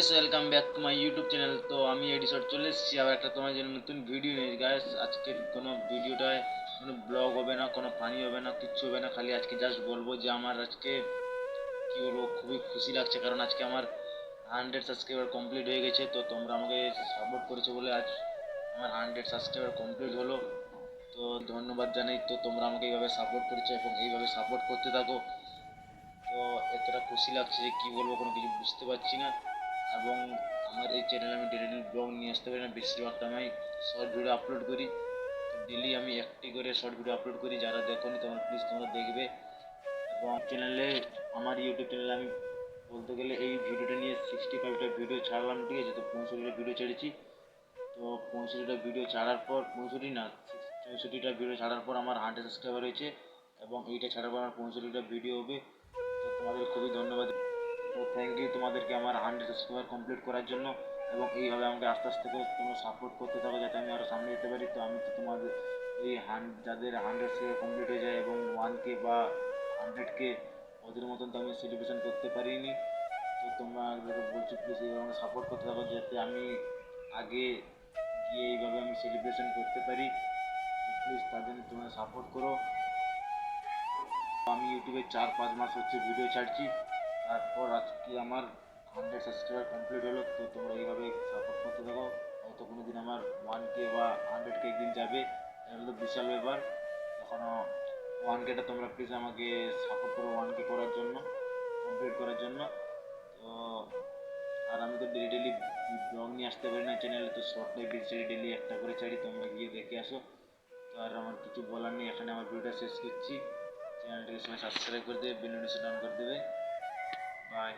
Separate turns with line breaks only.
Guys, welcome back to my YouTube channel. তো আমি এডিসর চলে এসেছি আবার একটা তোমার জন্য নতুন ভিডিও নিয়ে। গাইস, আজকের কোনো ভিডিওটায় কোনো ব্লগ হবে না, কোনো ফানি হবে না, কিচ্ছু হবে না। খালি আজকে জাস্ট বলবো যে আমার আজকে কী বলবো, খুবই খুশি লাগছে, কারণ আজকে আমার 100 সাবস্ক্রাইবার কমপ্লিট হয়ে গেছে। তো তোমরা আমাকে সাপোর্ট করেছো বলে আজ আমার 100 সাবস্ক্রাইবার কমপ্লিট হলো। তো ধন্যবাদ জানাই। তো তোমরা আমাকে এইভাবে সাপোর্ট করেছো এবং এইভাবে সাপোর্ট করতে থাকো। তো এতটা খুশি লাগছে যে কী বলবো, কোনো কিছু বুঝতে পারছি না। এবং আমার এই চ্যানেলে আমি ডেলি ব্লগ নিয়ে আসতে পারি না, বেশিরভাগটা আমি শর্ট ভিডিও আপলোড করি। তো ডেলি আমি একটি করে শর্ট ভিডিও আপলোড করি। যারা দেখোনি তোমরা প্লিজ তোমরা দেখবে। এবং চ্যানেলে, আমার ইউটিউব চ্যানেলে আমি বলতে গেলে এই ভিডিওটা নিয়ে 65টা ভিডিও ছাড়লাম, ঠিক আছে। তো 65টা ভিডিও ছেড়েছি। তো 65টা ভিডিও ছাড়ার পর, 65 না 64টা ভিডিও ছাড়ার পর আমার 100 সাবস্ক্রাইবার হয়েছে। এবং এইটা ছাড়ার পর আমার 65টা ভিডিও হবে। তো তোমাদের খুবই ধন্যবাদ। তো থ্যাংক ইউ তোমাদেরকে আমার 100 সাবস্ক্রাইবার কমপ্লিট করার জন্য। এবং এইভাবে আমাকে আস্তে আস্তে করে তোমরা সাপোর্ট করতে থাকো যাতে আমি আরও সামনে যেতে পারি। তো আমি তো তোমাদের এই যাদের 100 সাবস্ক্রাইবার কমপ্লিট হয়ে যায় এবং 1K বা 100K, ওদের মতন তো আমি সেলিব্রেশন করতে পারিনি। তো তোমরা বলছি প্লিজ এইভাবে আমাকে সাপোর্ট করতে থাকো যাতে আমি আগে গিয়ে এইভাবে আমি সেলিব্রেশন করতে পারি। তো প্লিজ তার জন্য তোমরা সাপোর্ট করো। আমি ইউটিউবে 4-5 মাস হচ্ছে ভিডিও ছাড়ছি, তারপর আজকে আমার 100 সাবস্ক্রাইবার কমপ্লিট হলো। তো তোমরা এইভাবে সাপোর্ট করতে থাকো, হয়তো কোনো দিন আমার 1K বা 100K একদিন যাবে। এটা তো বিশাল ব্যাপার। এখনও 1Kটা তোমরা প্লিজ আমাকে সাপোর্ট করো 1K করার জন্য, কমপ্লিট করার জন্য। তো আর আমি তো ডেলি ডেলি ব্লগ নিয়ে আসতে পারি না চ্যানেলে, তো শর্টটাই বেশি ডেলি একটা করে ছাড়ি, তোমরা গিয়ে দেখে আসো। তো আর আমার কিছু বলার নেই, এখানে আমার ভিডিওটা শেষ করছি। চ্যানেলটিকে সবাই সাবস্ক্রাইব করে দেবে, বেল নোটিফিকেশন অন করে দেবে। বাই।